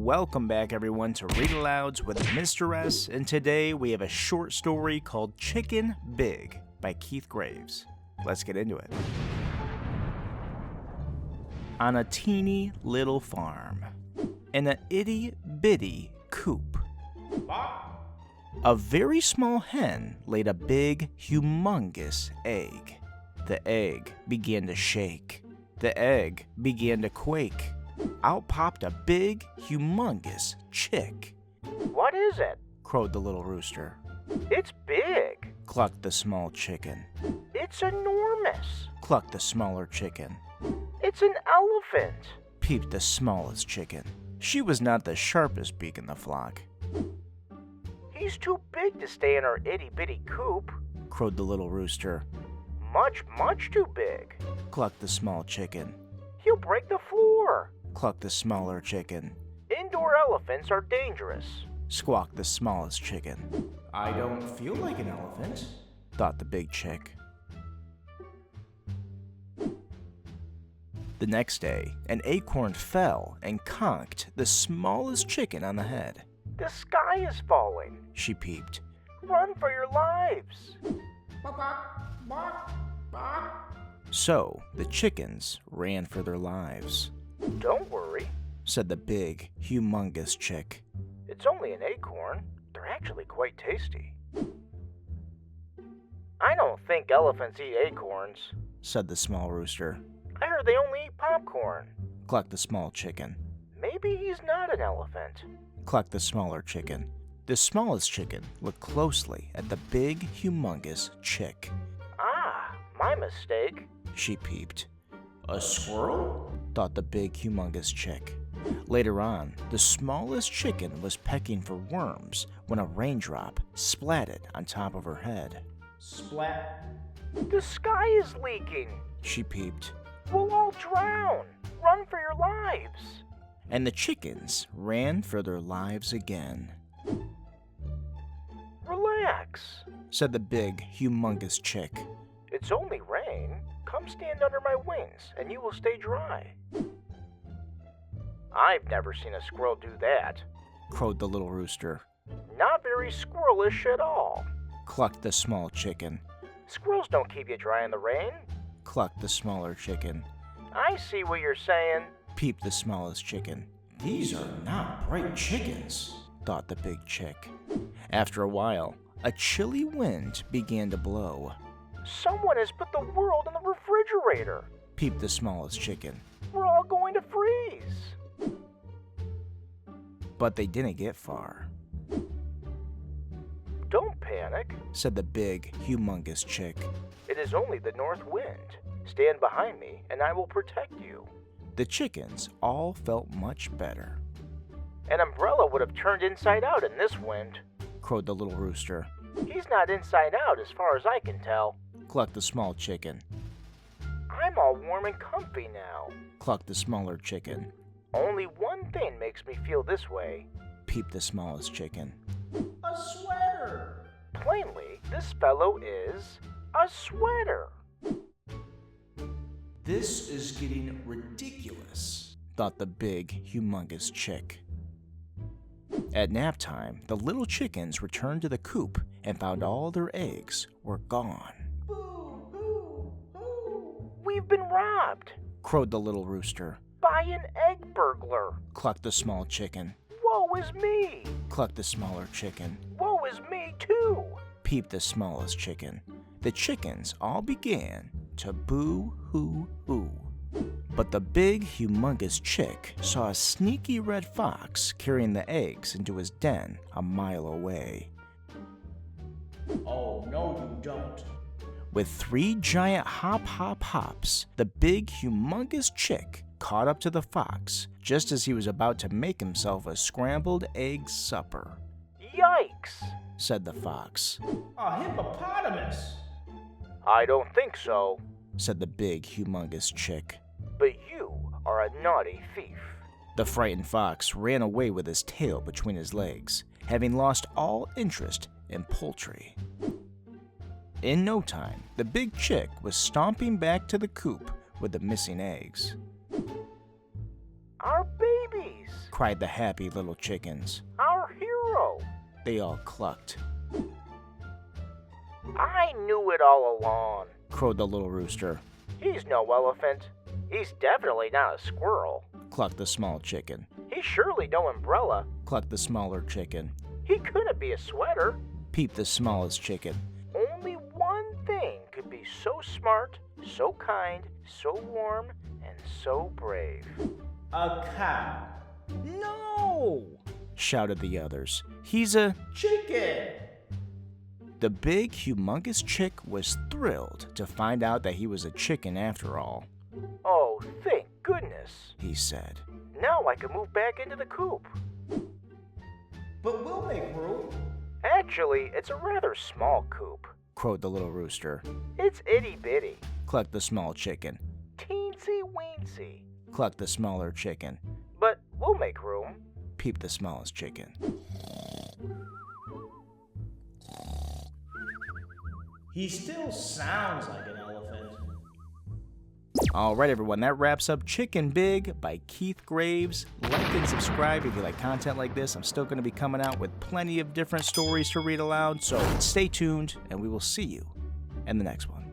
Welcome back everyone to Read Alouds with Mr. S, and today we have a short story called Chicken Big by Keith Graves. Let's get into it. On a teeny little farm, in a itty-bitty coop, a very small hen laid a big, humongous egg. The egg began to shake. The egg began to quake. Out popped a big, humongous chick. "What is it?" crowed the little rooster. "It's big." Clucked the small chicken. "It's enormous." Clucked the smaller chicken. "It's an elephant." Peeped the smallest chicken. She was not the sharpest beak in the flock. "He's too big to stay in our itty-bitty coop." Crowed the little rooster. Much too big." Clucked the small chicken. "He'll break the floor." Clucked the smaller chicken. "Indoor elephants are dangerous." Squawked the smallest chicken. I don't feel like an elephant, thought the big chick. The next day, an acorn fell and conked the smallest chicken on the head. "The sky is falling." She peeped. "Run for your lives." So the chickens ran for their lives. "Don't worry," said the big, humongous chick. "It's only an acorn. They're actually quite tasty." "I don't think elephants eat acorns," said the small rooster. "I heard they only eat popcorn." Clucked the small chicken. "Maybe he's not an elephant." Clucked the smaller chicken. The smallest chicken looked closely at the big, humongous chick. My mistake." She peeped. A squirrel? Thought the big, humongous chick. Later on, the smallest chicken was pecking for worms when a raindrop splatted on top of her head. Splat. "The sky is leaking." She peeped. "We'll all drown. Run for your lives." And the chickens ran for their lives again. "Relax," said the big, humongous chick. "It's only rain. Come stand under my wings and you will stay dry." "I've never seen a squirrel do that," crowed the little rooster. "Not very squirrelish at all." Clucked the small chicken. "Squirrels don't keep you dry in the rain." Clucked the smaller chicken. "I see what you're saying." Peeped the smallest chicken. These are not bright chickens, thought the big chick. After a while, a chilly wind began to blow. "Someone has put the world in the refrigerator." Peeped the smallest chicken. "We're all going to freeze." But they didn't get far. "Don't panic," said the big, humongous chick. "It is only the north wind. Stand behind me and I will protect you." The chickens all felt much better. "An umbrella would have turned inside out in this wind." Crowed the little rooster. "He's not inside out as far as I can tell." Clucked the small chicken. "I'm all warm and comfy now." Clucked the smaller chicken. "Only one thing makes me feel this way." Peeped the smallest chicken. "A sweater." "Plainly, this fellow is a sweater." This is getting ridiculous, thought the big, humongous chick. At nap time, the little chickens returned to the coop and found all their eggs were gone. "Boo, boo, boo. We've been robbed." Crowed the little rooster. "By an egg burglar." Clucked the small chicken. "Woe is me." Clucked the smaller chicken. "Woe is me too." Peeped the smallest chicken. The chickens all began to boo-hoo-hoo. But the big, humongous chick saw a sneaky red fox carrying the eggs into his den a mile away. "Oh, no you don't." With 3 giant hops, the big, humongous chick caught up to the fox just as he was about to make himself a scrambled egg supper. "Yikes," said the fox. "A hippopotamus." "I don't think so," said the big, humongous chick. "But you are a naughty thief." The frightened fox ran away with his tail between his legs, having lost all interest in poultry. In no time, the big chick was stomping back to the coop with the missing eggs. "Our babies!" cried the happy little chickens. Our hero! They all clucked. I knew it all along. Crowed the little rooster. He's no elephant. He's definitely not a squirrel. Clucked the small chicken. He's surely no umbrella. Clucked the smaller chicken. He couldn't be a sweater. Peeped the smallest chicken. Only one thing could be so smart, so kind, so warm, and so brave. A cow. No! Shouted the others. He's a Chicken. The big, humongous chick was thrilled to find out that he was a chicken after all. Oh, thank goodness. He said. Now I can move back into the coop. But we'll make room. Actually, it's a rather small coop. Crowed the little rooster. It's itty-bitty. Clucked the small chicken. Teensy-weensy. Clucked the smaller chicken. But we'll make room. Peeped the smallest chicken. He still sounds like an elephant. Alright everyone, that wraps up Chicken Big by Keith Graves. Like and subscribe if you like content like this. I'm still going to be coming out with plenty of different stories to read aloud, so stay tuned and we will see you in the next one.